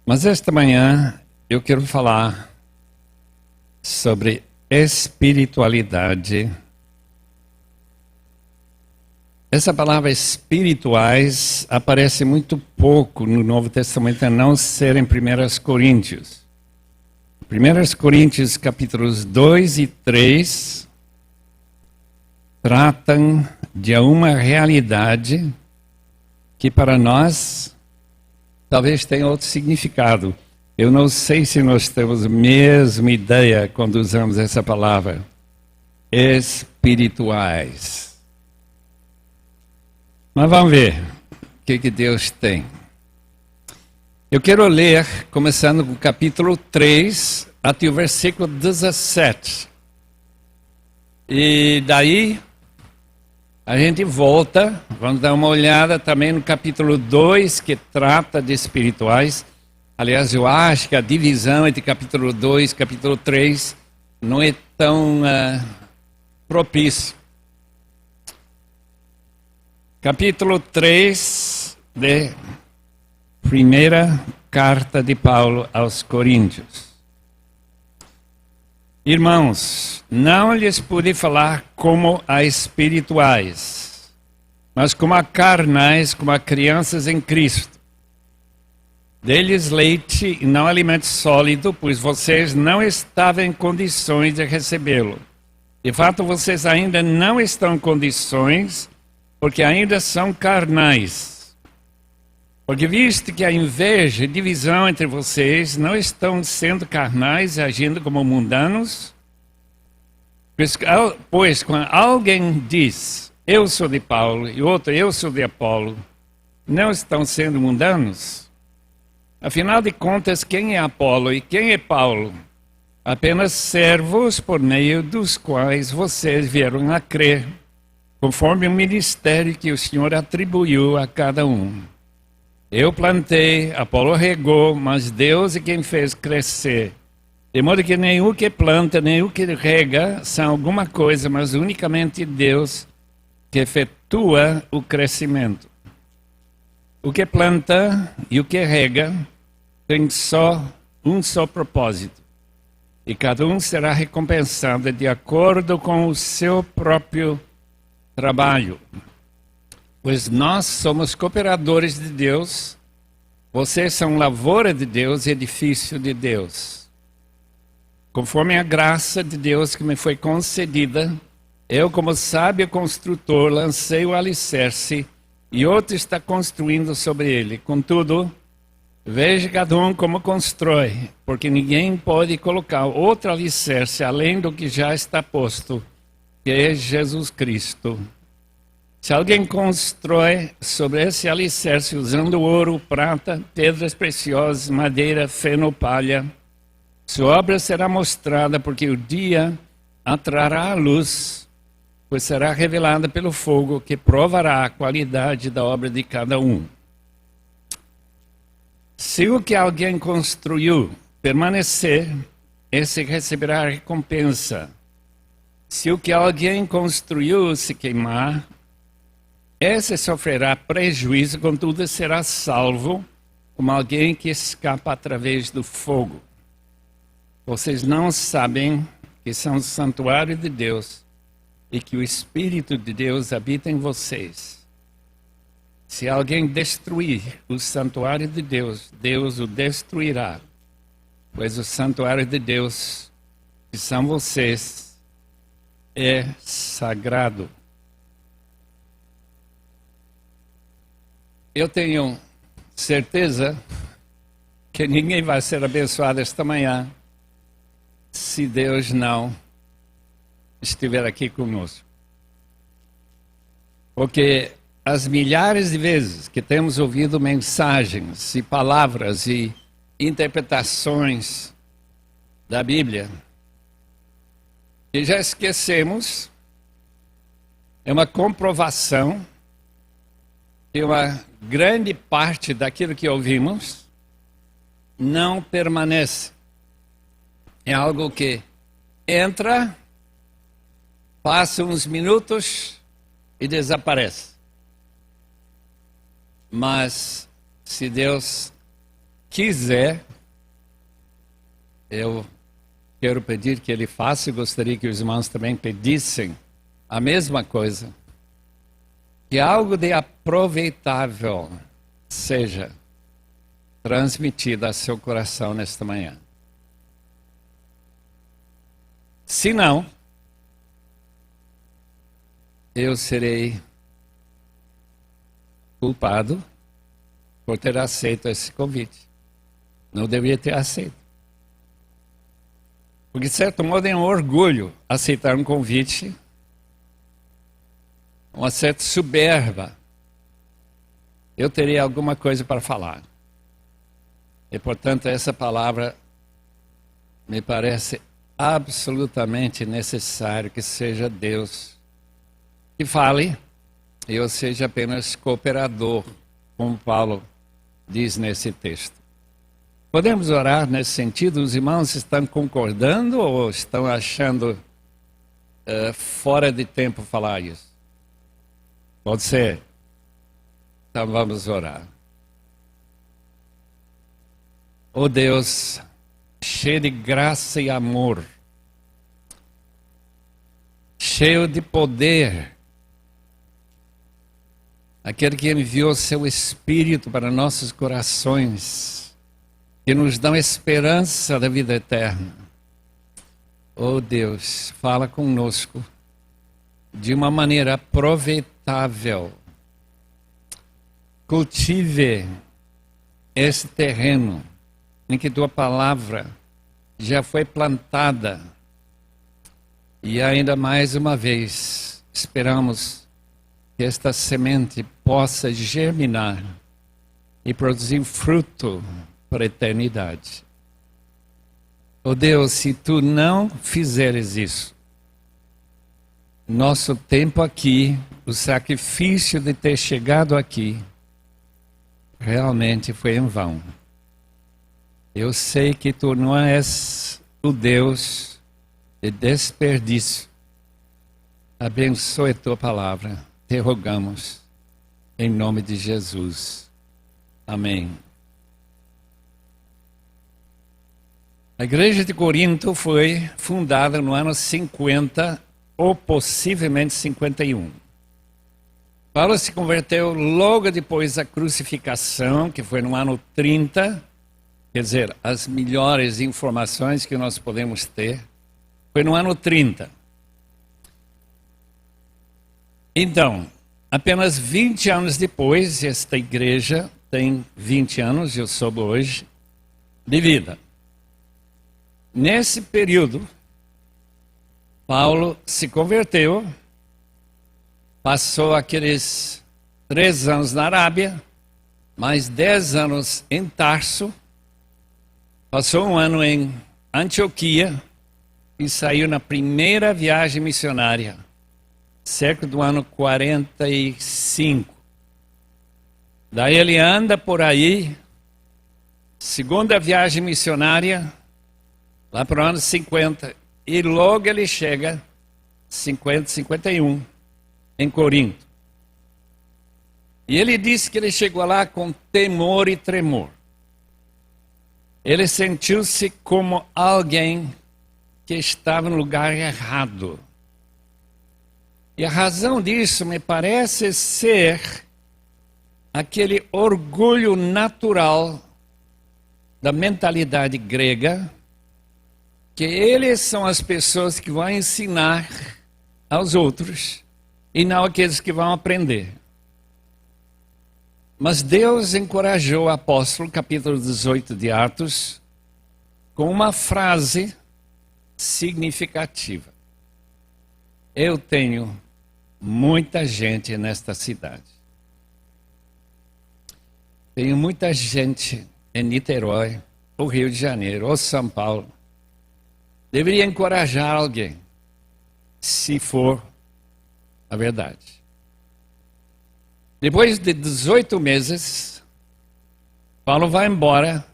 Mas esta manhã eu quero falar sobre espiritualidade. Essa palavra espirituais aparece muito pouco no Novo Testamento, a não ser em 1 Coríntios. 1 Coríntios capítulos 2 e 3 tratam de uma realidade que para nós talvez tenha outro significado. Eu não sei se nós temos a mesma ideia quando usamos essa palavra. Espirituais. Mas vamos ver o que Deus tem. Eu quero ler, começando com o capítulo 3, até o versículo 17. E daí a gente volta, vamos dar uma olhada também no capítulo 2, que trata de espirituais. Aliás, eu acho que a divisão entre capítulo 2 e capítulo 3 não é tão propício. Capítulo 3 de primeira carta de Paulo aos Coríntios. Irmãos, não lhes pude falar como a espirituais, mas como a carnais, como a crianças em Cristo. Dê-lhes leite e não alimento sólido, pois vocês não estavam em condições de recebê-lo. De fato, vocês ainda não estão em condições, porque ainda são carnais. Porque visto que a inveja e divisão entre vocês não estão sendo carnais e agindo como mundanos, pois quando alguém diz, eu sou de Paulo, e outro, eu sou de Apolo, não estão sendo mundanos? Afinal de contas, quem é Apolo e quem é Paulo? Apenas servos por meio dos quais vocês vieram a crer, conforme o ministério que o Senhor atribuiu a cada um. Eu plantei, Apolo regou, mas Deus é quem fez crescer. De modo que nem o que planta, nem o que rega são alguma coisa, mas unicamente Deus que efetua o crescimento. O que planta e o que rega tem um só propósito. E cada um será recompensado de acordo com o seu próprio trabalho. Pois nós somos cooperadores de Deus, vocês são lavoura de Deus e edifício de Deus. Conforme a graça de Deus que me foi concedida, eu, como sábio construtor, lancei o alicerce e outro está construindo sobre ele. Contudo, veja cada um como constrói, porque ninguém pode colocar outro alicerce além do que já está posto, que é Jesus Cristo. Se alguém constrói sobre esse alicerce usando ouro, prata, pedras preciosas, madeira, feno, palha, sua obra será mostrada, porque o dia atrará a luz, pois será revelada pelo fogo que provará a qualidade da obra de cada um. Se o que alguém construiu permanecer, esse receberá a recompensa. Se o que alguém construiu se queimar, esse sofrerá prejuízo, contudo será salvo, como alguém que escapa através do fogo. Vocês não sabem que são o santuário de Deus e que o Espírito de Deus habita em vocês. Se alguém destruir o santuário de Deus, Deus o destruirá, pois o santuário de Deus, que são vocês, é sagrado. Eu tenho certeza que ninguém vai ser abençoado esta manhã se Deus não estiver aqui conosco. Porque as milhares de vezes que temos ouvido mensagens e palavras e interpretações da Bíblia, que já esquecemos, é uma comprovação que uma grande parte daquilo que ouvimos não permanece. É algo que entra passa uns minutos e desaparece. Mas, se Deus quiser, eu quero pedir que Ele faça, e gostaria que os irmãos também pedissem a mesma coisa. Que algo de aproveitável seja transmitido a seu coração nesta manhã. Se não, eu serei culpado por ter aceito esse convite. Não deveria ter aceito. Porque, de certo modo, é um orgulho aceitar um convite, uma certa soberba. Eu teria alguma coisa para falar. E, portanto, essa palavra me parece absolutamente necessário que seja Deus que fale e eu seja apenas cooperador, como Paulo diz nesse texto. Podemos orar nesse sentido? Os irmãos estão concordando ou estão achando fora de tempo falar isso? Pode ser. Então vamos orar. Oh Deus, cheio de graça e amor, cheio de poder, aquele que enviou seu Espírito para nossos corações, que nos dão esperança da vida eterna. Oh Deus, fala conosco de uma maneira aproveitável. Cultive esse terreno em que tua palavra já foi plantada. E ainda mais uma vez, esperamos que esta semente possa germinar e produzir fruto para a eternidade. Oh Deus, se tu não fizeres isso, nosso tempo aqui, o sacrifício de ter chegado aqui, realmente foi em vão. Eu sei que tu não és o Deus de desperdício. Abençoe a tua palavra. Te rogamos, em nome de Jesus. Amém. A igreja de Corinto foi fundada no ano 50 ou possivelmente 51. Paulo se converteu logo depois da crucificação, que foi no ano 30. Quer dizer, as melhores informações que nós podemos ter foi no ano 30. Então, apenas 20 anos depois, esta igreja tem 20 anos, eu soube hoje, de vida. Nesse período, Paulo se converteu, passou aqueles 3 anos na Arábia, mais 10 anos em Tarso, passou um ano em Antioquia e saiu na primeira viagem missionária, cerca do ano 45. Daí ele anda por aí, segunda viagem missionária, lá para o ano 50. E logo ele chega, 50, 51, em Corinto. E ele disse que ele chegou lá com temor e tremor. Ele sentiu-se como alguém que estava no lugar errado. E a razão disso me parece ser aquele orgulho natural da mentalidade grega, que eles são as pessoas que vão ensinar aos outros e não aqueles que vão aprender. Mas Deus encorajou o apóstolo, capítulo 18 de Atos, com uma frase significativa. Eu tenho muita gente nesta cidade. Tenho muita gente em Niterói, ou Rio de Janeiro, ou São Paulo. Deveria encorajar alguém, se for a verdade. Depois de 18 meses, Paulo vai embora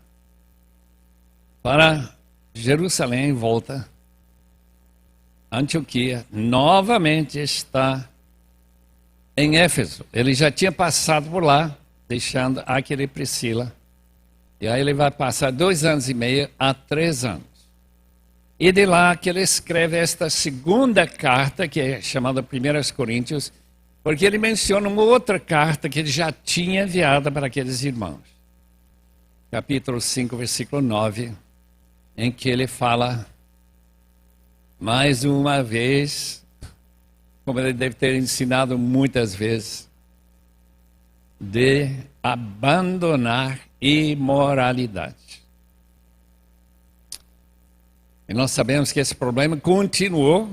para Jerusalém e volta. Antioquia, novamente está em Éfeso. Ele já tinha passado por lá, deixando Áquila e Priscila. E aí ele vai passar 2 anos e meio a 3 anos. E de lá que ele escreve esta segunda carta, que é chamada 1 Coríntios, porque ele menciona uma outra carta que ele já tinha enviado para aqueles irmãos. Capítulo 5, versículo 9, em que ele fala, mais uma vez, como ele deve ter ensinado muitas vezes, de abandonar imoralidade. E nós sabemos que esse problema continuou,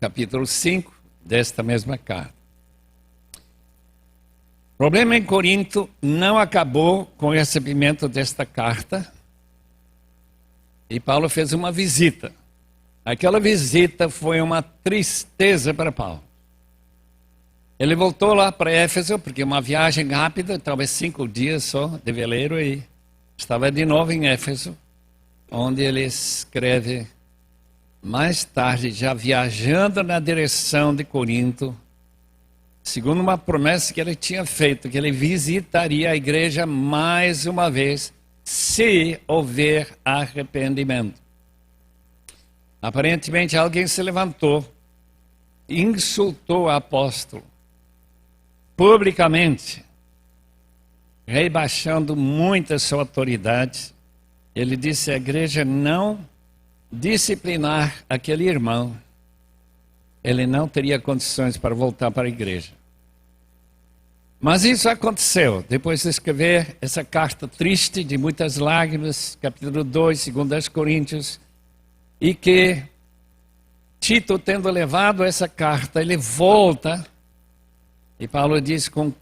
capítulo 5 desta mesma carta. O problema em Corinto não acabou com o recebimento desta carta. E Paulo fez uma visita. Aquela visita foi uma tristeza para Paulo. Ele voltou lá para Éfeso, porque uma viagem rápida, talvez 5 dias só, de veleiro, e estava de novo em Éfeso, onde ele escreve, mais tarde, já viajando na direção de Corinto, segundo uma promessa que ele tinha feito, que ele visitaria a igreja mais uma vez, se houver arrependimento. Aparentemente alguém se levantou, insultou o apóstolo, publicamente, rebaixando muito a sua autoridade. Ele disse à igreja não disciplinar aquele irmão, ele não teria condições para voltar para a igreja. Mas isso aconteceu, depois de escrever essa carta triste, de muitas lágrimas, capítulo 2, 2 Coríntios, e que Tito, tendo levado essa carta, ele volta, e Paulo diz com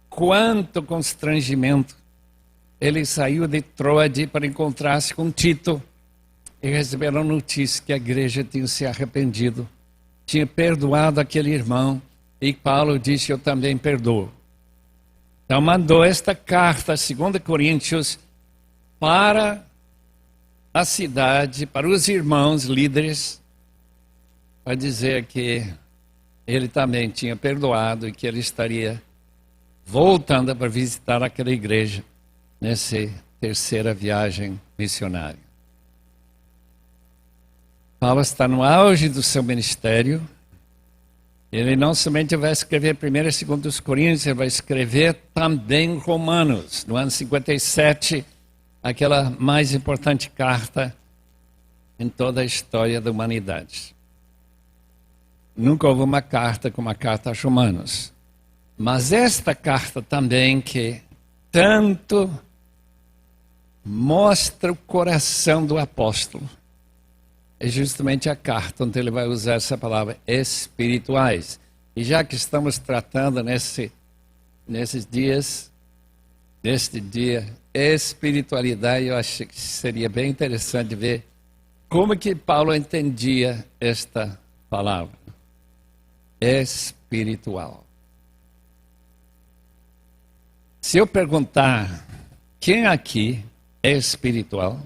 quanto constrangimento ele saiu de Troade para encontrar-se com Tito, e receberam notícia que a igreja tinha se arrependido, tinha perdoado aquele irmão, e Paulo disse, eu também perdoo. Então mandou esta carta, 2 Coríntios, para a cidade, para os irmãos líderes, para dizer que ele também tinha perdoado e que ele estaria voltando para visitar aquela igreja nessa terceira viagem missionária. Paulo está no auge do seu ministério. Ele não somente vai escrever 1 e 2 Coríntios, ele vai escrever também Romanos, no ano 57, aquela mais importante carta em toda a história da humanidade. Nunca houve uma carta como a carta aos Romanos. Mas esta carta também que tanto mostra o coração do apóstolo, é justamente a carta onde ele vai usar essa palavra, espirituais. E já que estamos tratando nesses dias, neste dia, espiritualidade, eu acho que seria bem interessante ver como que Paulo entendia esta palavra. Espiritual. Se eu perguntar, quem aqui é espiritual?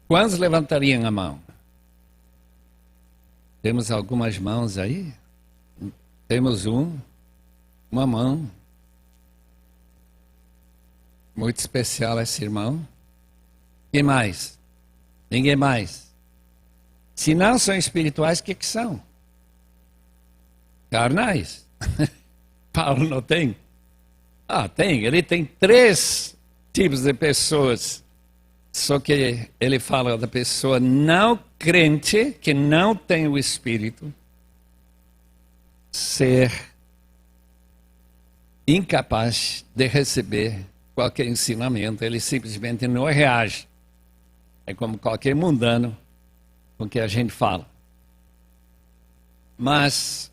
Quantos levantariam a mão? Temos algumas mãos aí? Temos uma mão. Muito especial esse irmão. Quem mais? Ninguém mais. Se não são espirituais, o que são? Carnais. Paulo não tem? Tem. Ele tem 3 tipos de pessoas. Só que ele fala da pessoa não crente, que não tem o Espírito, ser incapaz de receber qualquer ensinamento. Ele simplesmente não reage. É como qualquer mundano com que a gente fala. Mas,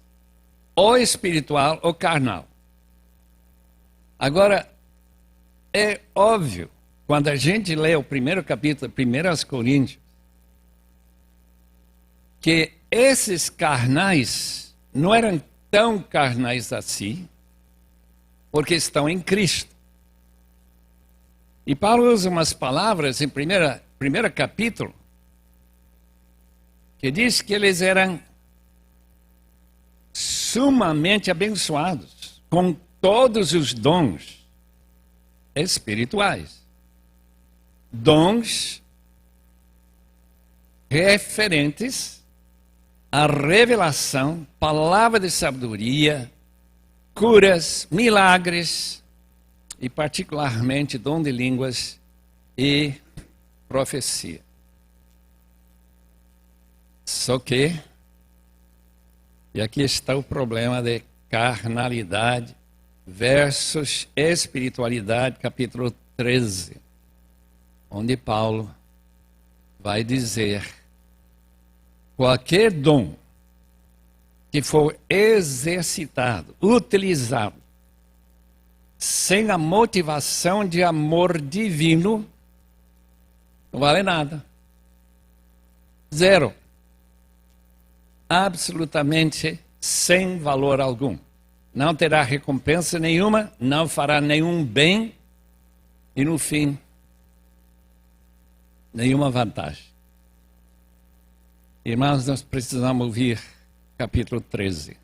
ou espiritual ou carnal. Agora, é óbvio, quando a gente lê o primeiro capítulo, 1 Coríntios, que esses carnais não eram tão carnais assim, porque estão em Cristo. E Paulo usa umas palavras em primeiro capítulo, que diz que eles eram sumamente abençoados com todos os dons espirituais. Dons referentes à revelação, palavra de sabedoria, curas, milagres e particularmente dom de línguas e profecia. Só que, e aqui está o problema de carnalidade versus espiritualidade, capítulo 13, onde Paulo vai dizer: qualquer dom que for exercitado, utilizado, sem a motivação de amor divino, não vale nada. Zero. Absolutamente sem valor algum. Não terá recompensa nenhuma, não fará nenhum bem e, no fim, nenhuma vantagem. Irmãos, nós precisamos ouvir capítulo 13.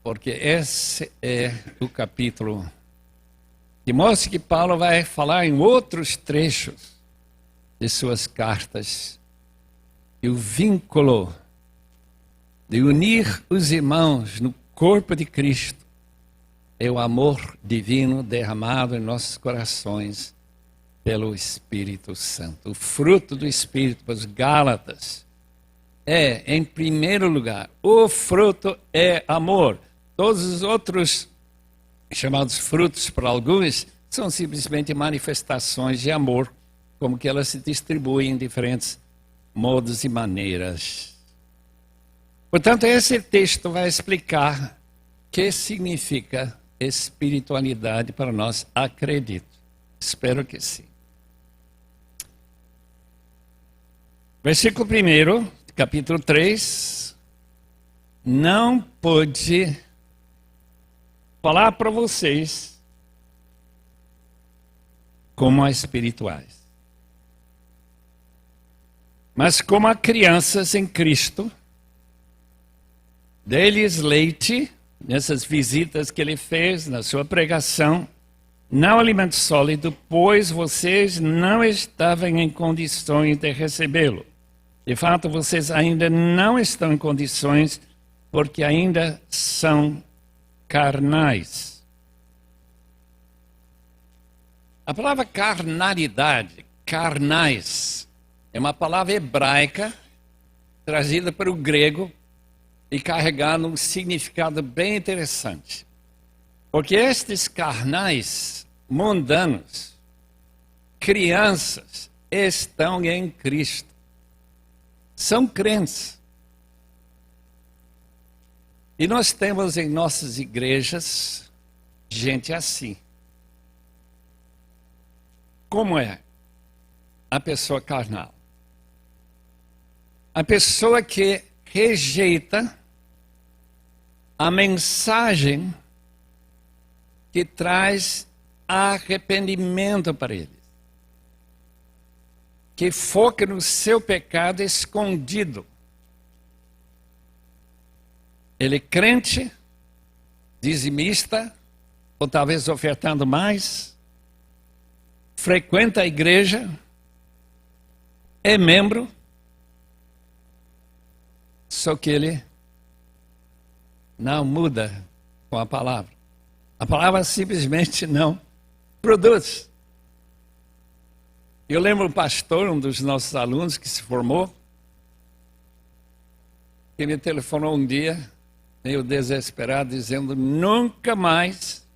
Porque esse é o capítulo que mostra que Paulo vai falar em outros trechos de suas cartas. E o vínculo de unir os irmãos no corpo de Cristo é o amor divino derramado em nossos corações pelo Espírito Santo. O fruto do Espírito para os Gálatas é, em primeiro lugar, o fruto é amor. Todos os outros, chamados frutos por alguns, são simplesmente manifestações de amor, como que elas se distribuem em diferentes modos e maneiras. Portanto, esse texto vai explicar o que significa espiritualidade para nós, acredito. Espero que sim. Versículo 1, capítulo 3. Não pude falar para vocês como a espirituais, mas como a crianças em Cristo. Dei-lhes leite nessas visitas que ele fez, na sua pregação, não alimento sólido, pois vocês não estavam em condições de recebê-lo. De fato, vocês ainda não estão em condições, porque ainda são carnais. A palavra carnalidade, carnais, é uma palavra hebraica trazida para o grego e carregando um significado bem interessante. Porque estes carnais mundanos, crianças, estão em Cristo. São crentes. E nós temos em nossas igrejas gente assim. Como é a pessoa carnal? A pessoa que rejeita a mensagem que traz arrependimento para eles, que foca no seu pecado escondido. Ele é crente, dizimista, ou talvez ofertando mais, frequenta a igreja, é membro, só que ele não muda com a palavra. A palavra simplesmente não produz. Eu lembro um pastor, um dos nossos alunos que se formou, que me telefonou um dia, meio desesperado, dizendo: nunca mais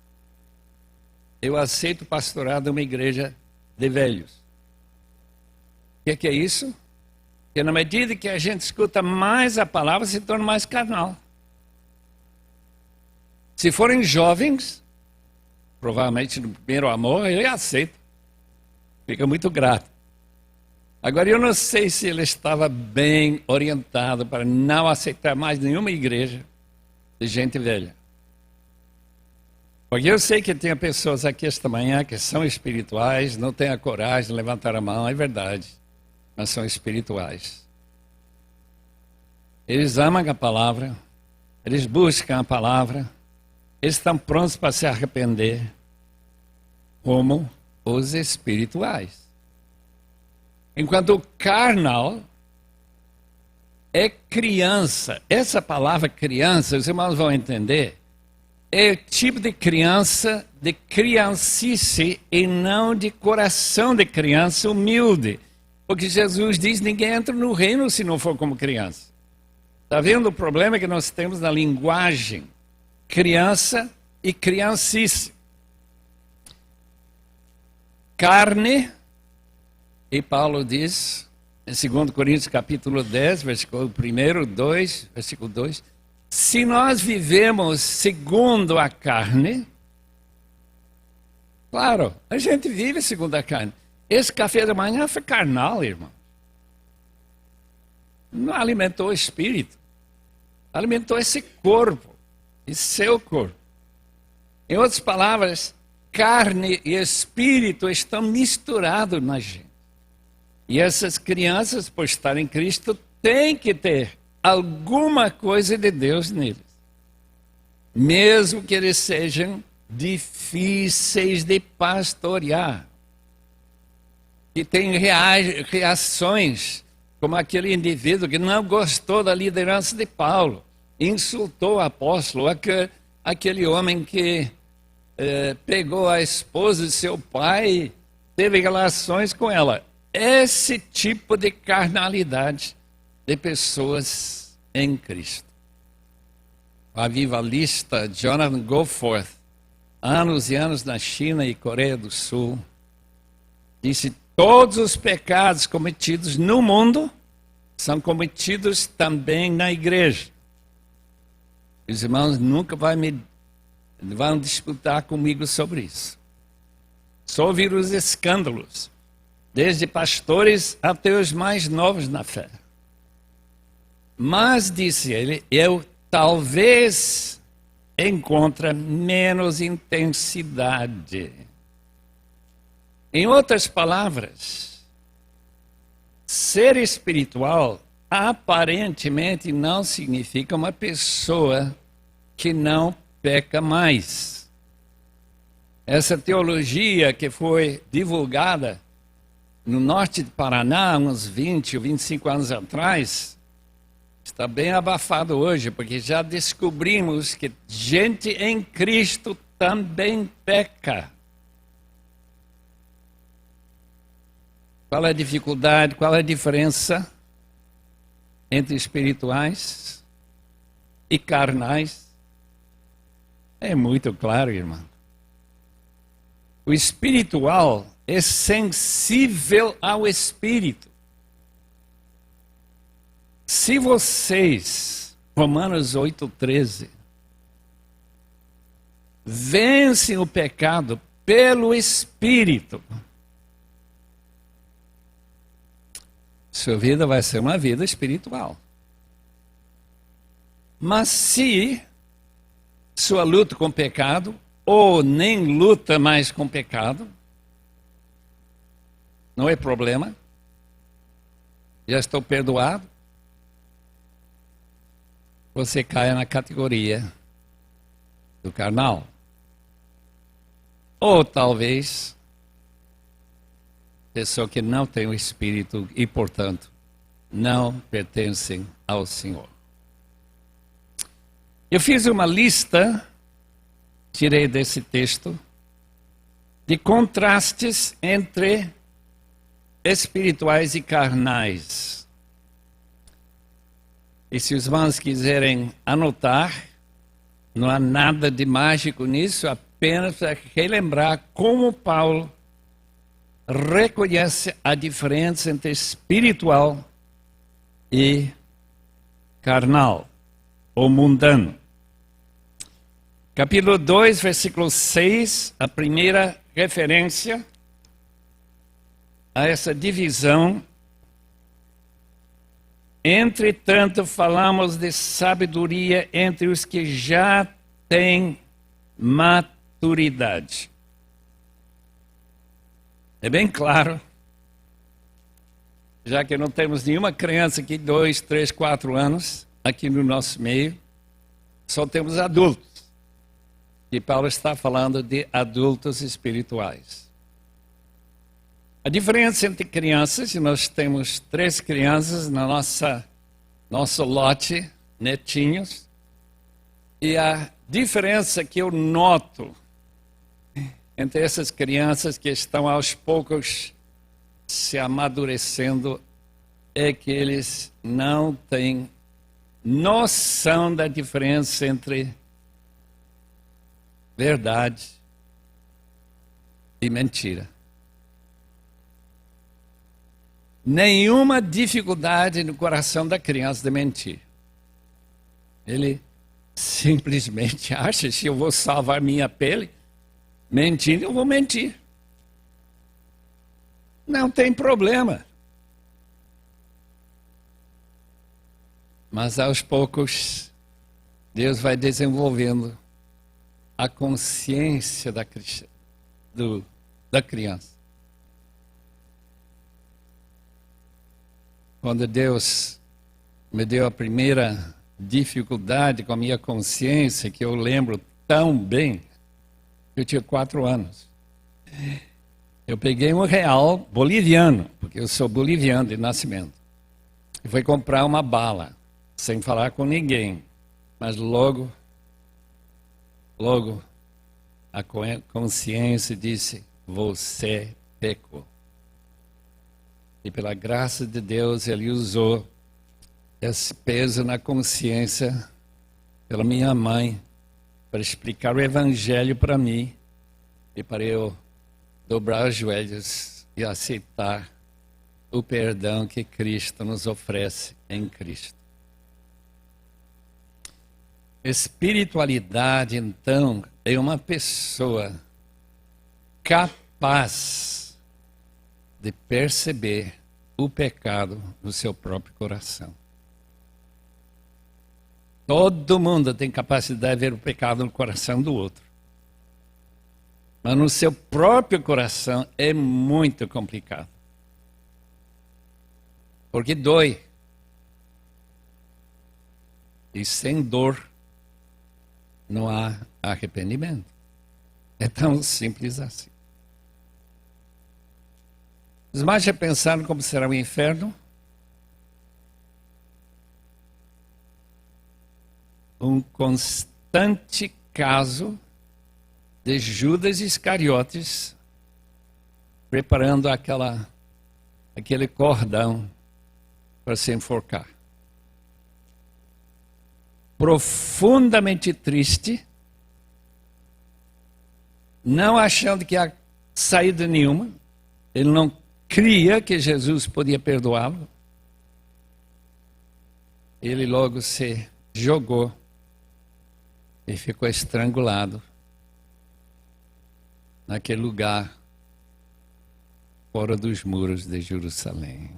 eu aceito o pastorado de uma igreja de velhos. O que é isso? Porque na medida que a gente escuta mais a palavra, se torna mais carnal. Se forem jovens, provavelmente no primeiro amor, ele aceita. Fica muito grato. Agora, eu não sei se ele estava bem orientado para não aceitar mais nenhuma igreja de gente velha. Porque eu sei que tem pessoas aqui esta manhã que são espirituais, não têm a coragem de levantar a mão, é verdade. mas são espirituais. Eles amam a palavra, eles buscam a palavra, eles estão prontos para se arrepender, como os espirituais. Enquanto o carnal é criança. Essa palavra criança, os irmãos vão entender, é o tipo de criança, de criancice e não de coração de criança humilde. Porque Jesus diz, ninguém entra no reino se não for como criança. Está vendo o problema que nós temos na linguagem? Criança e criancice. Carne, e Paulo diz, em 2 Coríntios capítulo 10, versículo 1, 2, versículo 2, se nós vivemos segundo a carne, claro, a gente vive segundo a carne. Esse café da manhã foi carnal, irmão. Não alimentou o espírito. Alimentou esse corpo, esse seu corpo. Em outras palavras, carne e espírito estão misturados na gente. E essas crianças, por estarem em Cristo, têm que ter alguma coisa de Deus neles. Mesmo que eles sejam difíceis de pastorear. E tem reações, como aquele indivíduo que não gostou da liderança de Paulo. Insultou o apóstolo, aquele homem que pegou a esposa de seu pai e teve relações com ela. Esse tipo de carnalidade de pessoas em Cristo. O avivalista Jonathan Goforth, anos e anos na China e Coreia do Sul, disse: todos os pecados cometidos no mundo são cometidos também na igreja. Os irmãos nunca vão disputar comigo sobre isso. Só ouvir os escândalos, desde pastores até os mais novos na fé. Mas, disse ele, eu talvez encontre menos intensidade. Em outras palavras, ser espiritual aparentemente não significa uma pessoa que não peca mais. Essa teologia que foi divulgada no norte de Paraná, uns 20 ou 25 anos atrás, está bem abafado hoje, porque já descobrimos que gente em Cristo também peca. Qual é a dificuldade, qual é a diferença entre espirituais e carnais? É muito claro, irmão. O espiritual é sensível ao espírito. Se vocês, Romanos 8,13, vencem o pecado pelo espírito, sua vida vai ser uma vida espiritual. Mas se sua luta com o pecado, ou nem luta mais com o pecado, não é problema, já estou perdoado, você cai na categoria do carnal. Ou talvez pessoa que não tem o Espírito e, portanto, não pertencem ao Senhor. Eu fiz uma lista, tirei desse texto, de contrastes entre espirituais e carnais. E se os irmãos quiserem anotar, não há nada de mágico nisso, apenas para relembrar como Paulo reconhece a diferença entre espiritual e carnal, ou mundano. Capítulo 2, versículo 6, a primeira referência a essa divisão. Entretanto, falamos de sabedoria entre os que já têm maturidade. É bem claro. já que não temos nenhuma criança aqui, 2, 3, 4 anos, aqui no nosso meio, só temos adultos. E Paulo está falando de adultos espirituais. A diferença entre crianças, nós temos 3 crianças na nosso lote, netinhos, e a diferença que eu noto entre essas crianças que estão aos poucos se amadurecendo é que eles não têm noção da diferença entre verdade e mentira. Nenhuma dificuldade no coração da criança de mentir. Ele simplesmente acha, se eu vou salvar minha pele, mentindo, eu vou mentir. Não tem problema. Mas aos poucos, Deus vai desenvolvendo a consciência da criança. Quando Deus me deu a primeira dificuldade com a minha consciência, que eu lembro tão bem, eu tinha 4 anos. Eu peguei R$1 boliviano, porque eu sou boliviano de nascimento, e fui comprar uma bala, sem falar com ninguém. Mas logo a consciência disse, você pecou. E pela graça de Deus, Ele usou esse peso na consciência pela minha mãe para explicar o Evangelho para mim e para eu dobrar os joelhos e aceitar o perdão que Cristo nos oferece em Cristo. Espiritualidade, então, é uma pessoa capaz de perceber o pecado no seu próprio coração. Todo mundo tem capacidade de ver o pecado no coração do outro. Mas no seu próprio coração é muito complicado. Porque dói. E sem dor não há arrependimento. É tão simples assim. Os mais já pensaram como será o inferno? Um constante caso de Judas Iscariotes preparando aquele cordão para se enforcar. Profundamente triste, não achando que há saída nenhuma, ele não cria que Jesus podia perdoá-lo. Ele logo se jogou e ficou estrangulado naquele lugar fora dos muros de Jerusalém.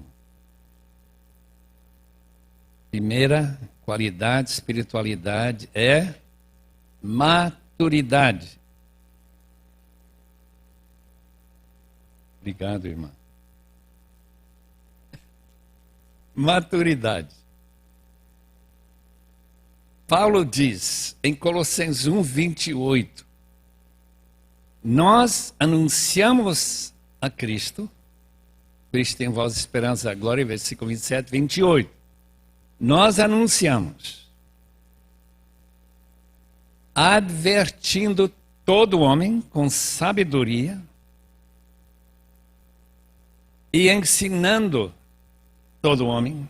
Primeira qualidade, espiritualidade é maturidade. Obrigado, irmã. Maturidade. Paulo diz em Colossenses 1:28, nós anunciamos a Cristo, Cristo em vós esperança da glória, versículo 27, 28. Nós anunciamos, advertindo todo homem com sabedoria e ensinando todo homem,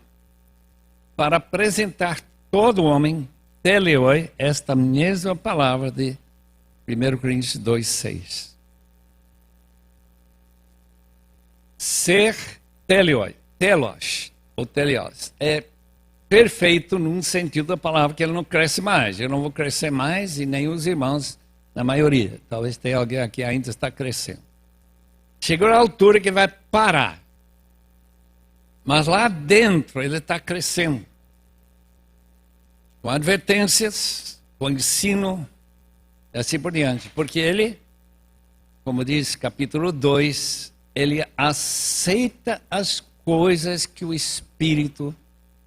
para apresentar todo homem, teleoi, esta mesma palavra de 1 Coríntios 2:6. Ser teleoi, telos, ou telios, é perfeito num sentido da palavra que ele não cresce mais. Eu não vou crescer mais e nem os irmãos, na maioria. Talvez tenha alguém aqui que ainda está crescendo. Chegou a altura que vai parar. Mas lá dentro ele está crescendo. Com advertências, com ensino, e assim por diante. Porque ele, como diz capítulo 2, ele aceita as coisas que o Espírito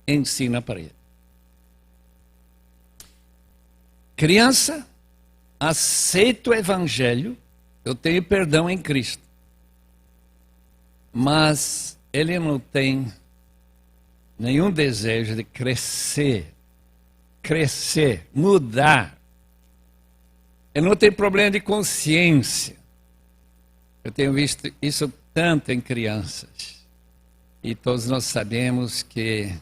ensina para ele. Criança, aceita o Evangelho, eu tenho perdão em Cristo. Mas ele não tem nenhum desejo de crescer, mudar. Ele não tem problema de consciência. Eu tenho visto isso tanto em crianças. E todos nós sabemos que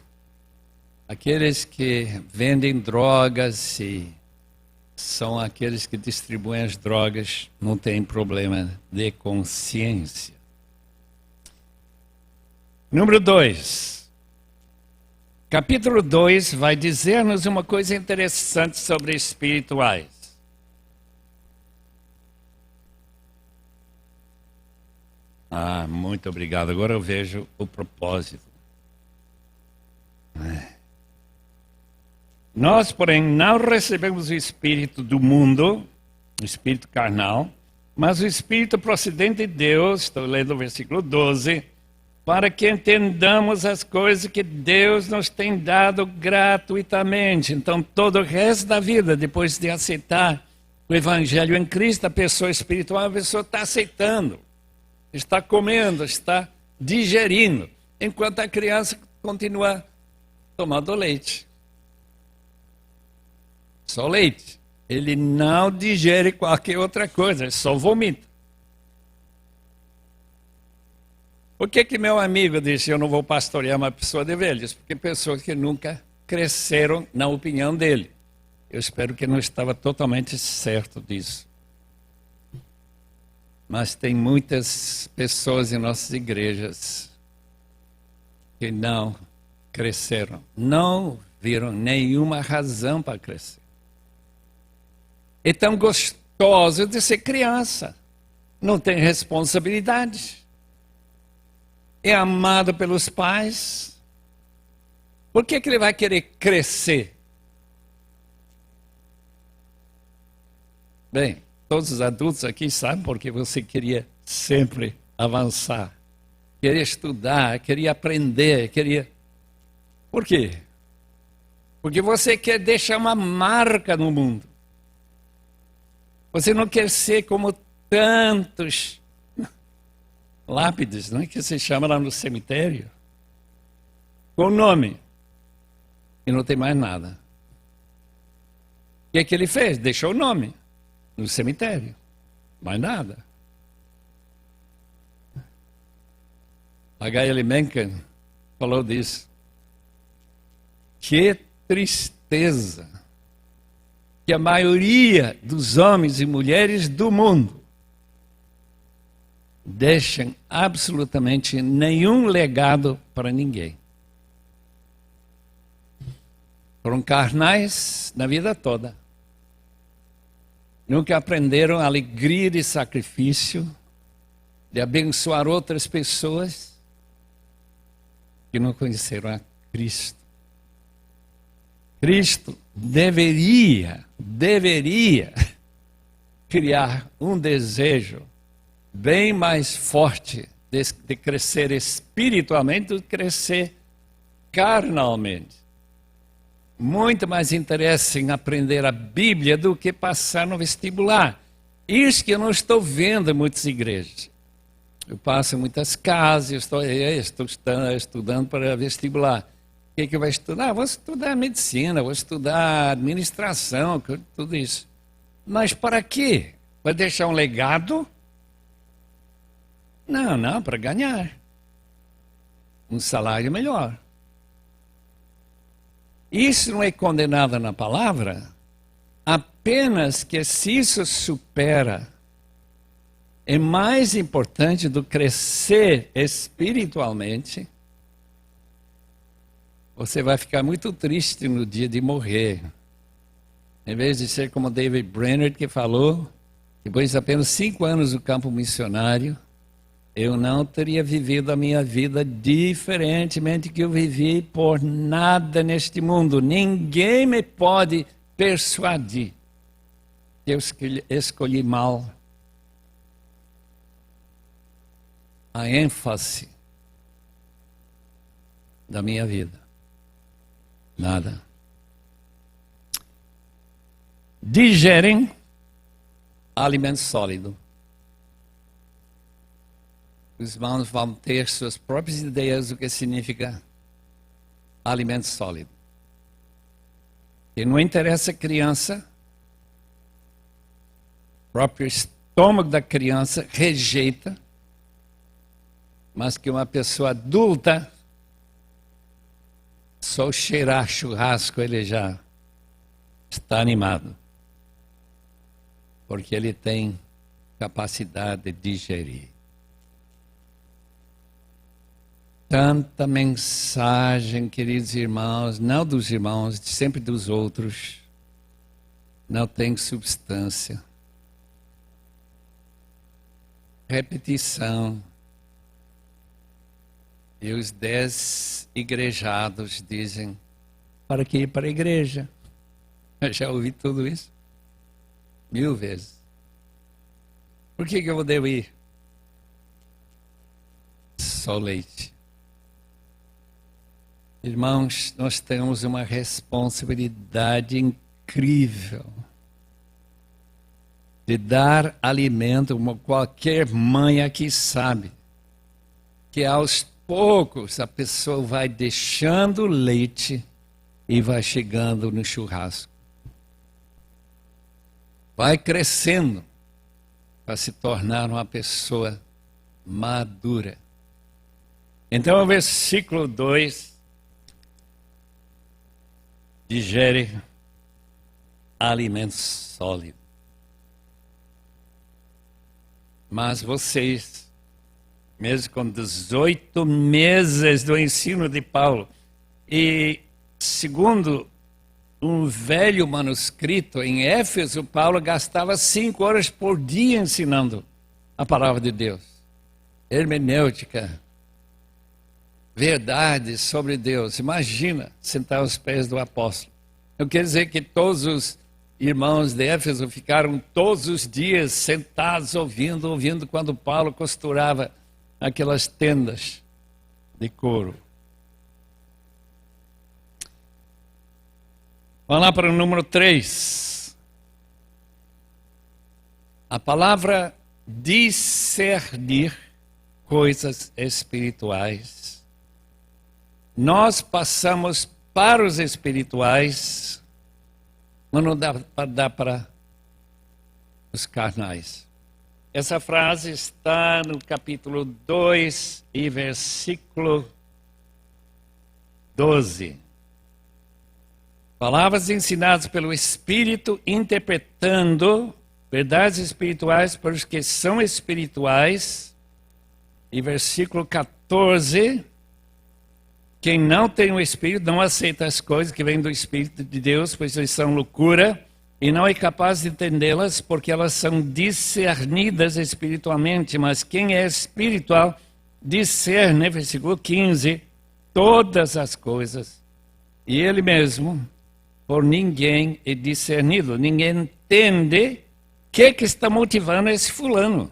aqueles que vendem drogas e são aqueles que distribuem as drogas não têm problema de consciência. Número 2. Capítulo 2 vai dizer-nos uma coisa interessante sobre espirituais. Muito obrigado. Agora eu vejo o propósito. Nós, porém, não recebemos o espírito do mundo, o espírito carnal, mas o espírito procedente de Deus, estou lendo o versículo 12, para que entendamos as coisas que Deus nos tem dado gratuitamente. Então, todo o resto da vida, depois de aceitar o Evangelho em Cristo, a pessoa espiritual, a pessoa está aceitando, está comendo, está digerindo, enquanto a criança continua tomando leite. Só leite. Ele não digere qualquer outra coisa, ele só vomita. Por que meu amigo disse, eu não vou pastorear uma pessoa de velhos? Porque pessoas que nunca cresceram na opinião dele. Eu espero que não estava totalmente certo disso. Mas tem muitas pessoas em nossas igrejas que não cresceram. Não viram nenhuma razão para crescer. É tão gostoso de ser criança. Não tem responsabilidade. É amado pelos pais. Por que ele vai querer crescer? Bem, todos os adultos aqui sabem porque você queria sempre avançar. Queria estudar, queria aprender, queria... Por quê? Porque você quer deixar uma marca no mundo. Você não quer ser como tantos lápides, não é que se chama lá no cemitério, com nome, e não tem mais nada. O que é que ele fez? Deixou o nome no cemitério, mais nada. H.L. Mencken falou disso. Que tristeza que a maioria dos homens e mulheres do mundo deixam absolutamente nenhum legado para ninguém. Foram carnais na vida toda. Nunca aprenderam a alegria de sacrifício, de abençoar outras pessoas que não conheceram a Cristo. Cristo deveria criar um desejo bem mais forte de crescer espiritualmente do que crescer carnalmente. Muito mais interesse em aprender a Bíblia do que passar no vestibular. Isso que eu não estou vendo em muitas igrejas. Eu passo em muitas casas, estou estudando para vestibular. O que vai estudar? Vou estudar medicina, vou estudar administração, tudo isso. Mas para quê? Vai deixar um legado? Não, para ganhar um salário melhor. Isso não é condenado na palavra, apenas que se isso supera, é mais importante do crescer espiritualmente, você vai ficar muito triste no dia de morrer. Em vez de ser como David Brainerd que falou, depois de apenas 5 anos no campo missionário, eu não teria vivido a minha vida diferentemente que eu vivi por nada neste mundo. Ninguém me pode persuadir que eu escolhi mal. A ênfase da minha vida. Nada. Digerem alimento sólido. Os irmãos vão ter suas próprias ideias do que significa alimento sólido. E não interessa a criança, o próprio estômago da criança rejeita, mas que uma pessoa adulta, só cheirar churrasco ele já está animado. Porque ele tem capacidade de digerir. Tanta mensagem, queridos irmãos, não dos irmãos, sempre dos outros, não tem substância. Repetição. E os 10 igrejados dizem, para que ir para a igreja? Eu já ouvi tudo isso 1000 vezes. Por que eu devo ir? Só leite. Irmãos, nós temos uma responsabilidade incrível de dar alimento, como qualquer mãe aqui sabe, que aos poucos a pessoa vai deixando o leite e vai chegando no churrasco. Vai crescendo para se tornar uma pessoa madura. Então, o versículo 2 digere alimento sólido. Mas vocês, mesmo com 18 meses do ensino de Paulo, e segundo um velho manuscrito em Éfeso, Paulo gastava 5 horas por dia ensinando a palavra de Deus. Hermenêutica, verdades sobre Deus. Imagina sentar aos pés do apóstolo. Eu quero dizer que todos os irmãos de Éfeso ficaram todos os dias sentados ouvindo quando Paulo costurava aquelas tendas de couro. Vamos lá para o número 3. A palavra discernir coisas espirituais. Nós passamos para os espirituais, mas não dá para os carnais. Essa frase está no capítulo 2 e versículo 12. Palavras ensinadas pelo Espírito, interpretando verdades espirituais para os que são espirituais. E versículo 14. Quem não tem o Espírito não aceita as coisas que vêm do Espírito de Deus, pois eles são loucura, e não é capaz de entendê-las, porque elas são discernidas espiritualmente. Mas quem é espiritual discerne, versículo 15, todas as coisas. E ele mesmo, por ninguém é discernido. Ninguém entende o que está motivando esse fulano.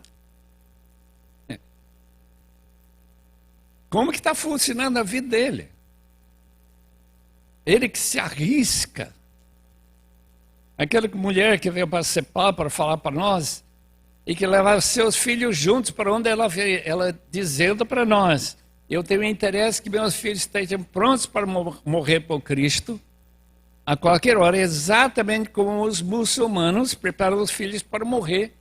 Como que está funcionando a vida dele? Ele que se arrisca. Aquela mulher que veio para Cepal para falar para nós e que leva seus filhos juntos para onde ela veio, ela dizendo para nós, eu tenho interesse que meus filhos estejam prontos para morrer por Cristo a qualquer hora, exatamente como os muçulmanos preparam os filhos para morrer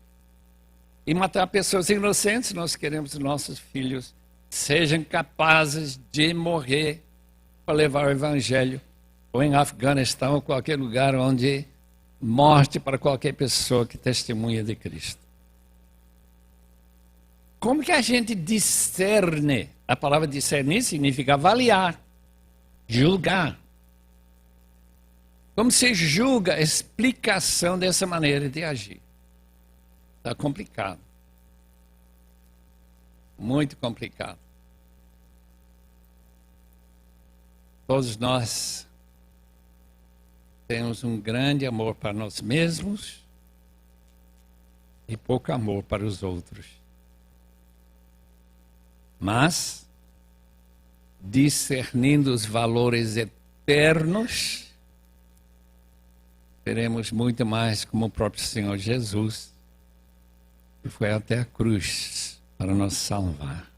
e matar pessoas inocentes. Nós queremos que nossos filhos sejam capazes de morrer para levar o Evangelho, ou em Afeganistão, ou qualquer lugar onde morte para qualquer pessoa que testemunha de Cristo. Como que a gente discerne? A palavra discernir significa avaliar, julgar. Como se julga a explicação dessa maneira de agir? Está complicado. Muito complicado. Todos nós temos um grande amor para nós mesmos e pouco amor para os outros. Mas discernindo os valores eternos, seremos muito mais como o próprio Senhor Jesus, que foi até a cruz para nos salvar.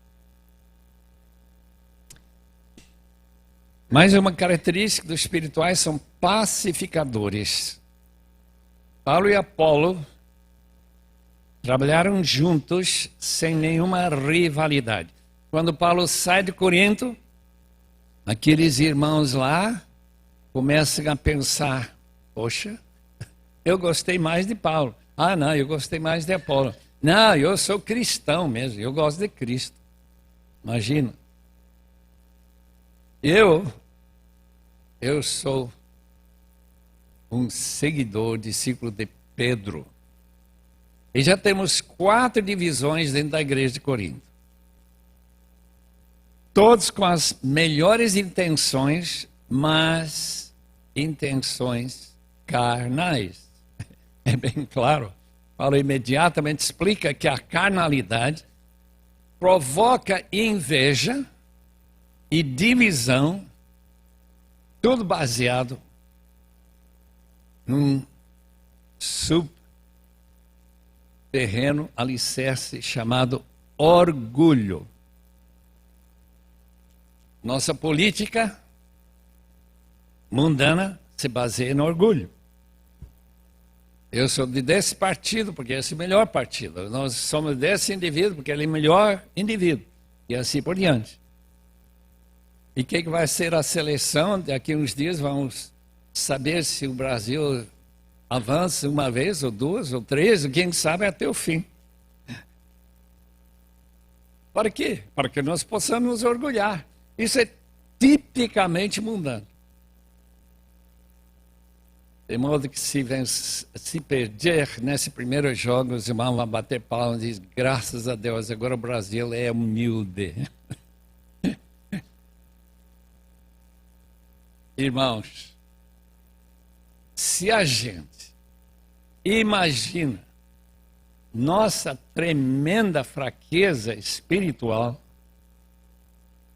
Mais uma característica dos espirituais são pacificadores. Paulo e Apolo trabalharam juntos sem nenhuma rivalidade. Quando Paulo sai de Corinto, aqueles irmãos lá começam a pensar: poxa, eu gostei mais de Paulo. Ah, não, eu gostei mais de Apolo. Não, eu sou cristão mesmo, eu gosto de Cristo. Imagina. Eu sou um seguidor, discípulo de Pedro. E já temos 4 divisões dentro da igreja de Corinto. Todos com as melhores intenções, mas intenções carnais. É bem claro. Paulo imediatamente explica que a carnalidade provoca inveja e divisão, tudo baseado num subterreno alicerce chamado orgulho. Nossa política mundana se baseia no orgulho. Eu sou desse partido porque esse é o melhor partido. Nós somos desse indivíduo porque ele é o melhor indivíduo. E assim por diante. E o que vai ser a seleção? Daqui a uns dias vamos saber se o Brasil avança uma vez, ou 2, ou 3, ou quem sabe até o fim. Para quê? Para que nós possamos nos orgulhar. Isso é tipicamente mundano. De modo que se perder nesse primeiro jogo, os irmãos vão bater palmas e dizer: graças a Deus, agora o Brasil é humilde. Irmãos, se a gente imagina nossa tremenda fraqueza espiritual,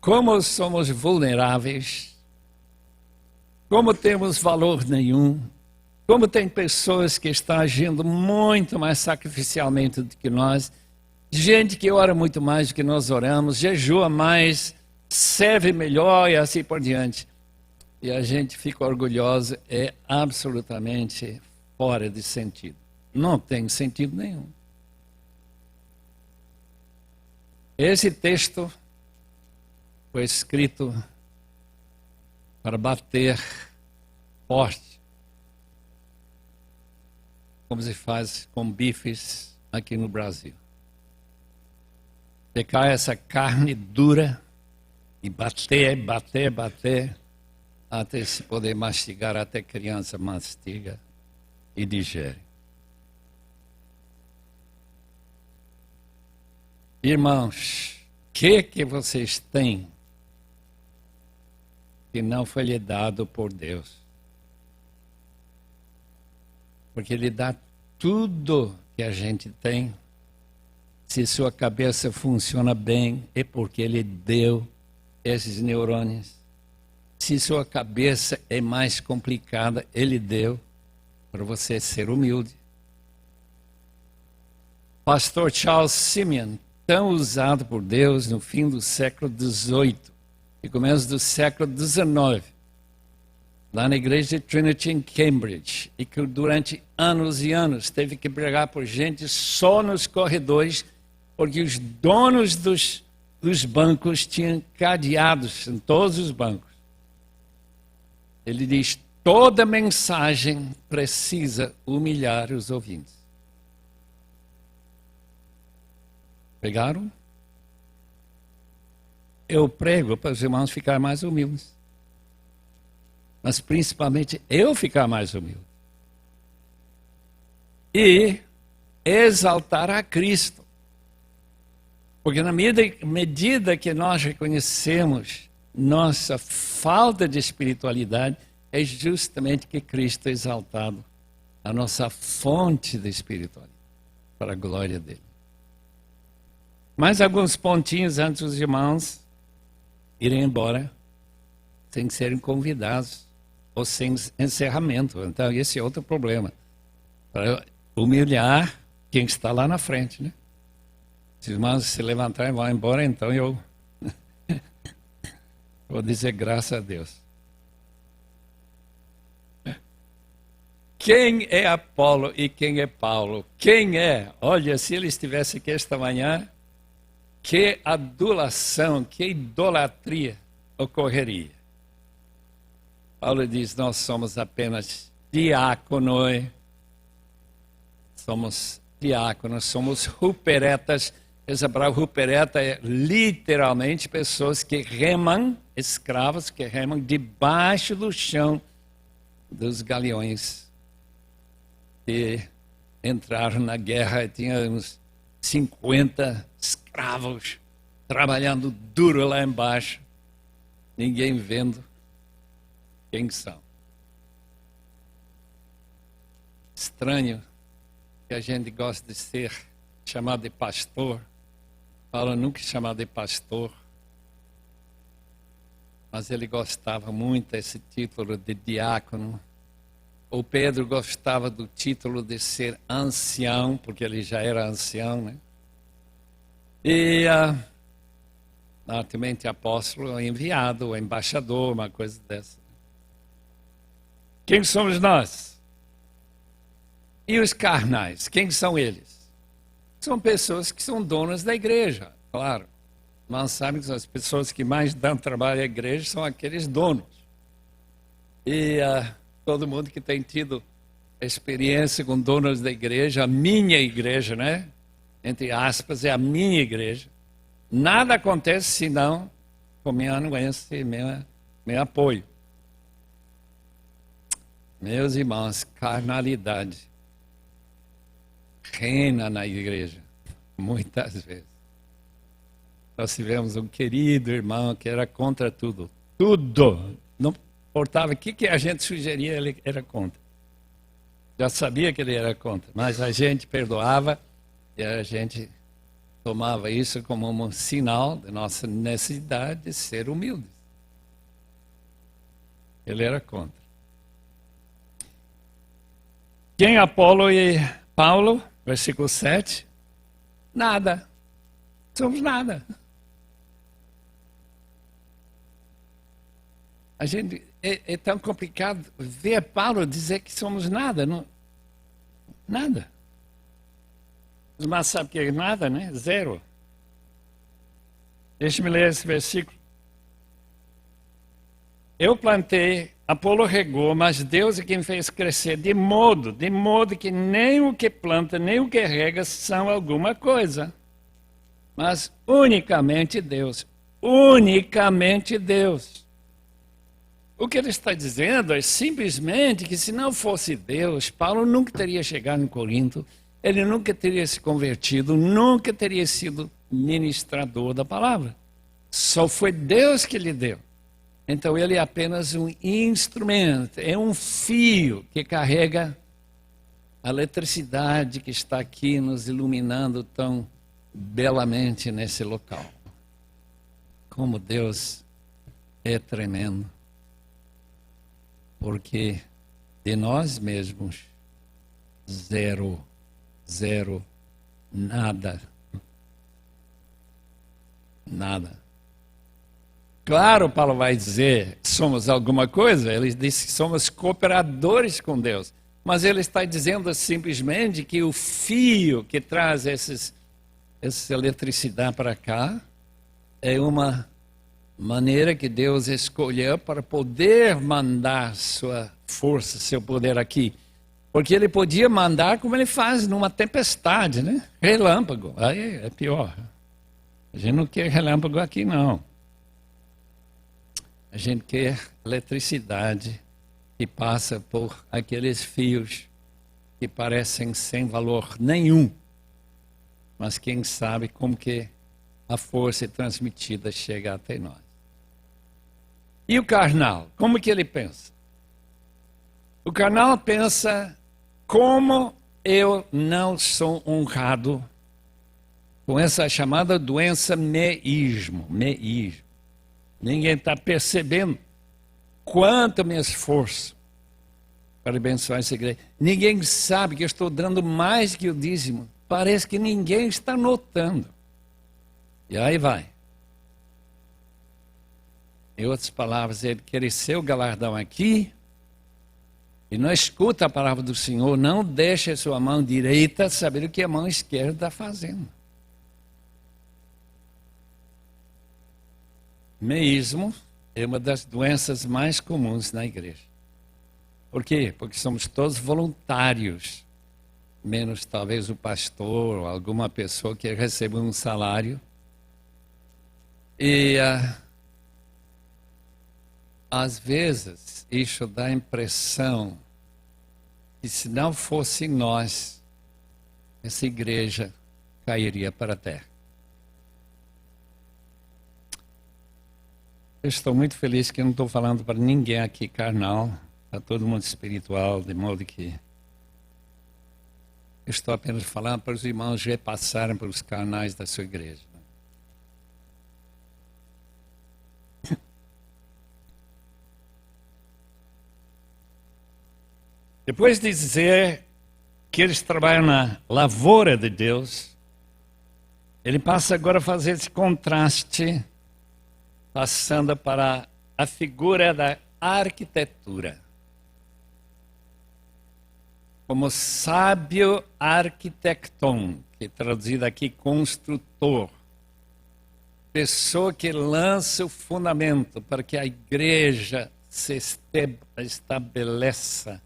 como somos vulneráveis, como temos valor nenhum, como tem pessoas que estão agindo muito mais sacrificialmente do que nós, gente que ora muito mais do que nós oramos, jejua mais, serve melhor e assim por diante. E a gente fica orgulhosa, é absolutamente fora de sentido. Não tem sentido nenhum. Esse texto foi escrito para bater forte, como se faz com bifes aqui no Brasil. Pegar essa carne dura e bater, até se poder mastigar, até criança mastiga e digere. Irmãos, o que vocês têm que não foi lhe dado por Deus? Porque Ele dá tudo que a gente tem. Se sua cabeça funciona bem, é porque Ele deu esses neurônios. Se sua cabeça é mais complicada, Ele deu para você ser humilde. Pastor Charles Simeon, tão usado por Deus no fim do século XVIII e começo do século XIX, lá na igreja de Trinity em Cambridge, e que durante anos e anos teve que pregar por gente só nos corredores, porque os donos dos bancos tinham cadeados em todos os bancos. Ele diz: toda mensagem precisa humilhar os ouvintes. Pegaram? Eu prego para os irmãos ficarem mais humildes. Mas principalmente eu ficar mais humilde. E exaltar a Cristo. Porque na medida que nós reconhecemos nossa falta de espiritualidade, é justamente que Cristo é exaltado, a nossa fonte de espiritualidade, para a glória dele. Mais alguns pontinhos antes dos irmãos irem embora sem serem convidados ou sem encerramento. Então, esse é outro problema. Para humilhar quem está lá na frente, né? Se os irmãos se levantarem e vão embora, então eu vou dizer graças a Deus. Quem é Apolo e quem é Paulo? Quem é? Olha, se ele estivesse aqui esta manhã, que adulação, que idolatria ocorreria. Paulo diz, nós somos apenas diáconos, somos ruperetas. Essa palavra rupereta é literalmente pessoas que remam, escravos que remam debaixo do chão dos galeões que entraram na guerra. Tinha uns 50 escravos trabalhando duro lá embaixo, ninguém vendo quem são. Estranho que a gente gosta de ser chamado de pastor. Paulo nunca chamado de pastor, mas ele gostava muito desse título de diácono. O Pedro gostava do título de ser ancião, porque ele já era ancião, né? E naturalmente apóstolo, enviado, embaixador, uma coisa dessa. Quem somos nós? E os carnais, quem são eles? São pessoas que são donas da igreja, claro. Mas sabem que as pessoas que mais dão trabalho à igreja são aqueles donos. E todo mundo que tem tido experiência com donos da igreja, a minha igreja, né? Entre aspas, é a minha igreja. Nada acontece senão com minha anuência e meu apoio. Meus irmãos, carnalidade reina na igreja, muitas vezes. Nós tivemos um querido irmão que era contra tudo. Tudo. Não importava o que a gente sugeria, ele era contra. Já sabia que ele era contra, mas a gente perdoava e a gente tomava isso como um sinal da nossa necessidade de ser humildes. Ele era contra. Quem Apolo e Paulo? Versículo 7. Nada. Somos nada. A gente é tão complicado ver Paulo dizer que somos nada. Não, nada. Mas sabe o que é nada, né? Zero. Deixa-me ler esse versículo. Eu plantei, Apolo regou, mas Deus é quem fez crescer, de modo que nem o que planta, nem o que rega são alguma coisa. Mas unicamente Deus. Unicamente Deus. O que ele está dizendo é simplesmente que se não fosse Deus, Paulo nunca teria chegado em Corinto, ele nunca teria se convertido, nunca teria sido ministrador da palavra. Só foi Deus que lhe deu. Então ele é apenas um instrumento, é um fio que carrega a eletricidade que está aqui nos iluminando tão belamente nesse local. Como Deus é tremendo. Porque de nós mesmos, zero, nada. Nada. Claro, Paulo vai dizer que somos alguma coisa, ele diz que somos cooperadores com Deus, mas ele está dizendo simplesmente que o fio que traz essa eletricidade para cá é uma maneira que Deus escolheu para poder mandar sua força, seu poder aqui. Porque ele podia mandar como ele faz numa tempestade, né? Relâmpago, aí é pior. A gente não quer relâmpago aqui, não. A gente quer eletricidade que passa por aqueles fios que parecem sem valor nenhum. Mas quem sabe como que a força transmitida chega até nós. E o carnal, como que ele pensa? O carnal pensa, como eu não sou honrado com essa chamada doença meísmo. Ninguém está percebendo quanto me esforço para abençoar essa igreja. Ninguém sabe que eu estou dando mais que o dízimo. Parece que ninguém está notando. E aí vai. Em outras palavras, ele quer seu galardão aqui e não escuta a palavra do Senhor, não deixa a sua mão direita saber o que a mão esquerda está fazendo. Meísmo é uma das doenças mais comuns na igreja. Por quê? Porque somos todos voluntários, menos talvez o pastor ou alguma pessoa que recebe um salário. E às vezes isso dá a impressão que se não fosse nós, essa igreja cairia para a terra. Eu estou muito feliz que eu não estou falando para ninguém aqui carnal, para todo mundo espiritual, de modo que eu estou apenas falando para os irmãos repassarem pelos carnais da sua igreja. Depois de dizer que eles trabalham na lavoura de Deus, ele passa agora a fazer esse contraste, passando para a figura da arquitetura. Como sábio arquitecton, que é traduzido aqui construtor, pessoa que lança o fundamento para que a igreja se estabeleça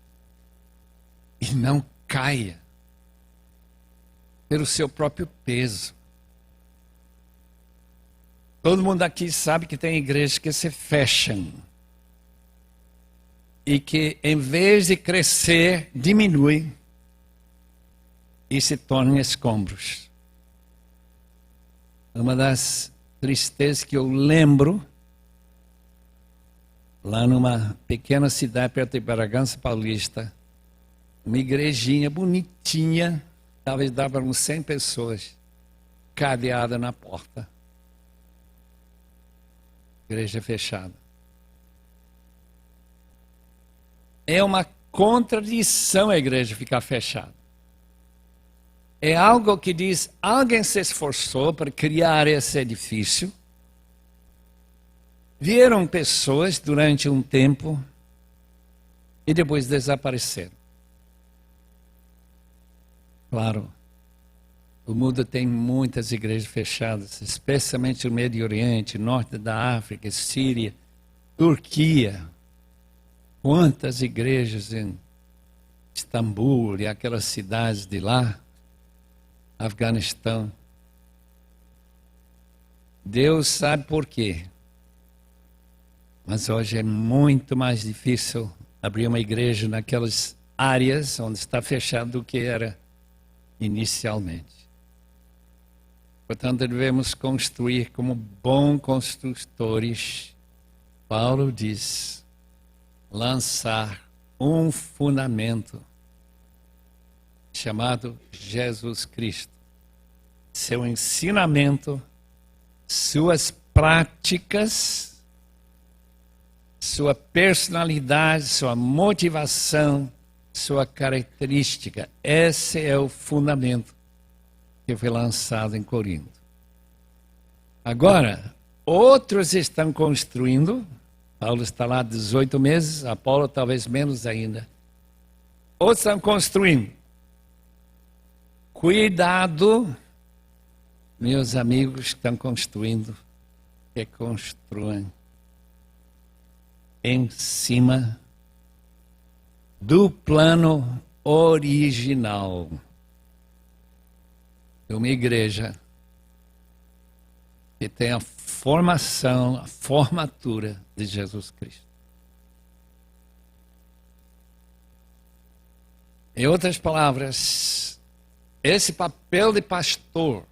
e não caia pelo seu próprio peso. Todo mundo aqui sabe que tem igrejas que se fecham e que, em vez de crescer, diminui e se tornam escombros. Uma das tristezas que eu lembro, lá numa pequena cidade perto de Bragança Paulista, uma igrejinha bonitinha, talvez dava para uns 100 pessoas, cadeada na porta. Igreja fechada. É uma contradição a igreja ficar fechada. É algo que diz, alguém se esforçou para criar esse edifício, vieram pessoas durante um tempo e depois desapareceram. Claro, o mundo tem muitas igrejas fechadas, especialmente no Médio Oriente, norte da África, Síria, Turquia. Quantas igrejas em Istambul e aquelas cidades de lá, Afeganistão. Deus sabe por quê. Mas hoje é muito mais difícil abrir uma igreja naquelas áreas onde está fechado do que era inicialmente. Portanto, devemos construir como bons construtores. Paulo diz, lançar um fundamento chamado Jesus Cristo. Seu ensinamento, suas práticas, sua personalidade, sua motivação, sua característica. Esse é o fundamento que foi lançado em Corinto. Agora, outros estão construindo. Paulo está lá 18 meses, Apolo talvez menos ainda. Outros estão construindo. Cuidado, meus amigos que estão construindo, que construam em cima do plano original de uma igreja que tem a formação, a formatura de Jesus Cristo. Em outras palavras, esse papel de pastor,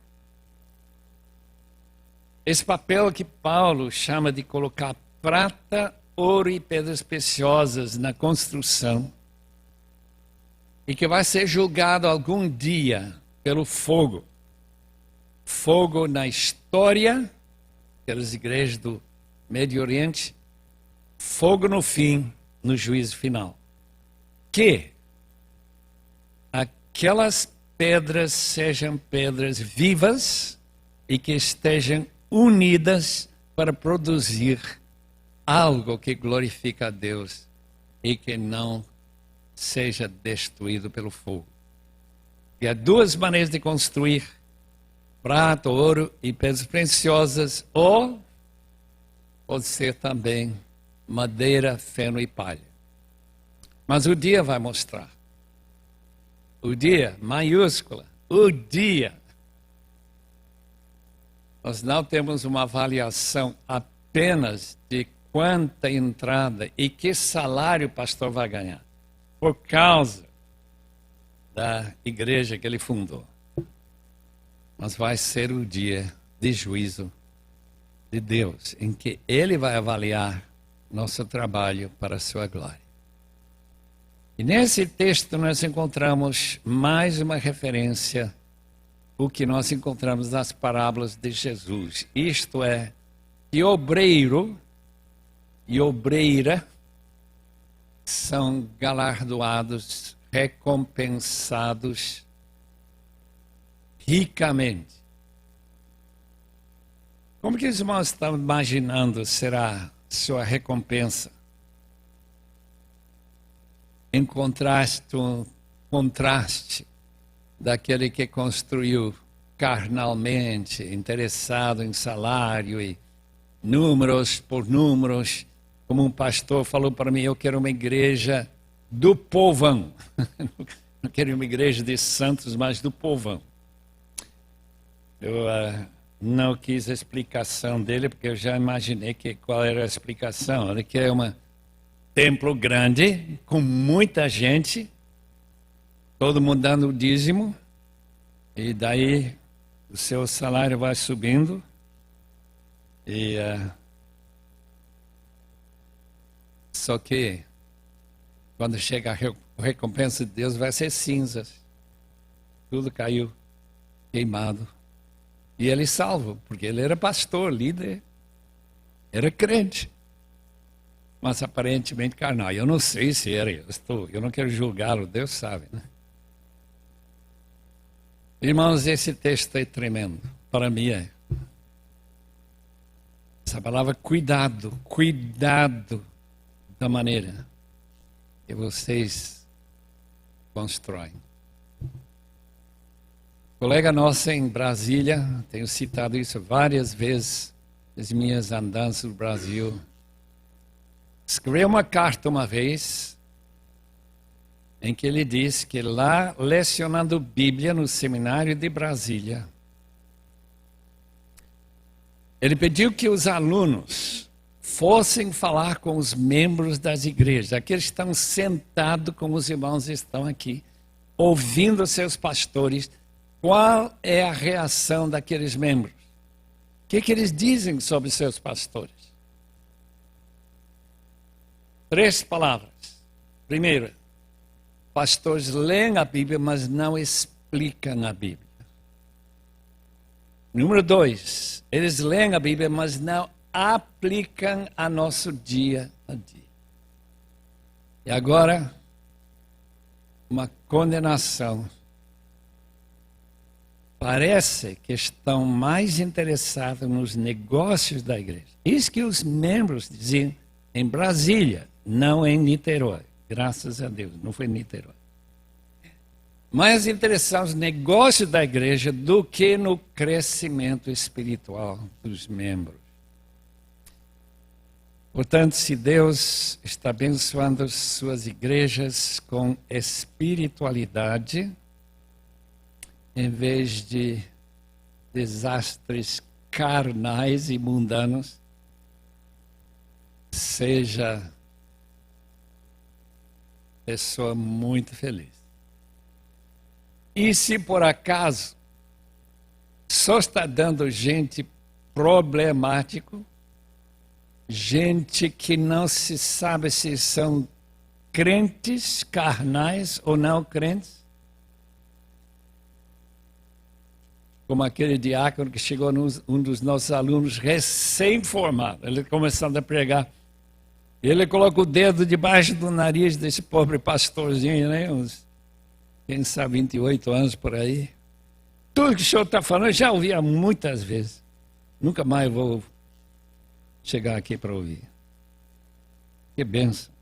esse papel que Paulo chama de colocar prata, ouro e pedras preciosas na construção, e que vai ser julgado algum dia pelo fogo. Fogo na história, pelas igrejas do Médio Oriente, fogo no fim, no juízo final. Que aquelas pedras sejam pedras vivas e que estejam unidas para produzir algo que glorifica a Deus e que não seja destruído pelo fogo. E há duas maneiras de construir: prata, ouro e pedras preciosas, ou pode ser também madeira, feno e palha. Mas o dia vai mostrar. O dia, maiúscula, o dia. Nós não temos uma avaliação apenas de quanta entrada e que salário o pastor vai ganhar, por causa da igreja que ele fundou. Mas vai ser o dia de juízo de Deus, em que Ele vai avaliar nosso trabalho para a sua glória. E nesse texto nós encontramos mais uma referência, o que nós encontramos nas parábolas de Jesus. Isto é, que obreiro e obreira são galardoados, recompensados ricamente. Como que os irmãos estão imaginando será sua recompensa? Em contraste daquele que construiu carnalmente, interessado em salário e números por números, como um pastor falou para mim: eu quero uma igreja do povão. Não quero uma igreja de santos, mas do povão. Eu não quis a explicação dele, porque eu já imaginei qual era a explicação. Ele quer um templo grande, com muita gente, todo mundo dando o dízimo, e daí o seu salário vai subindo, e só que quando chega a recompensa de Deus vai ser cinzas. Tudo caiu, queimado. E ele salvo, porque ele era pastor, líder, era crente, mas aparentemente carnal. Eu não sei se era, eu não quero julgá-lo, Deus sabe, né? Irmãos, esse texto é tremendo, para mim é. Essa palavra cuidado, cuidado da maneira que vocês constroem. Colega nossa em Brasília, tenho citado isso várias vezes nas minhas andanças no Brasil, escreveu uma carta uma vez em que ele diz que lá, lecionando Bíblia no seminário de Brasília, ele pediu que os alunos fossem falar com os membros das igrejas, aqueles que estão sentados como os irmãos estão aqui, ouvindo seus pastores. Qual é a reação daqueles membros? O que eles dizem sobre seus pastores? 3 palavras. Primeiro, pastores leem a Bíblia, mas não explicam a Bíblia. Número 2, eles leem a Bíblia, mas não aplicam a nosso dia a dia. E agora, uma condenação. Parece que estão mais interessados nos negócios da igreja. Isso que os membros diziam em Brasília, não em Niterói. Graças a Deus, não foi em Niterói. Mais interessados nos negócios da igreja do que no crescimento espiritual dos membros. Portanto, se Deus está abençoando suas igrejas com espiritualidade, em vez de desastres carnais e mundanos, seja pessoa muito feliz. E se por acaso só está dando gente problemático, gente que não se sabe se são crentes carnais ou não crentes, como aquele diácono que chegou um dos nossos alunos recém-formado, ele começando a pregar. Ele coloca o dedo debaixo do nariz desse pobre pastorzinho, né? Uns, quem sabe, 28 anos por aí. Tudo que o senhor está falando, eu já ouvi há muitas vezes. Nunca mais vou chegar aqui para ouvir. Que bênção.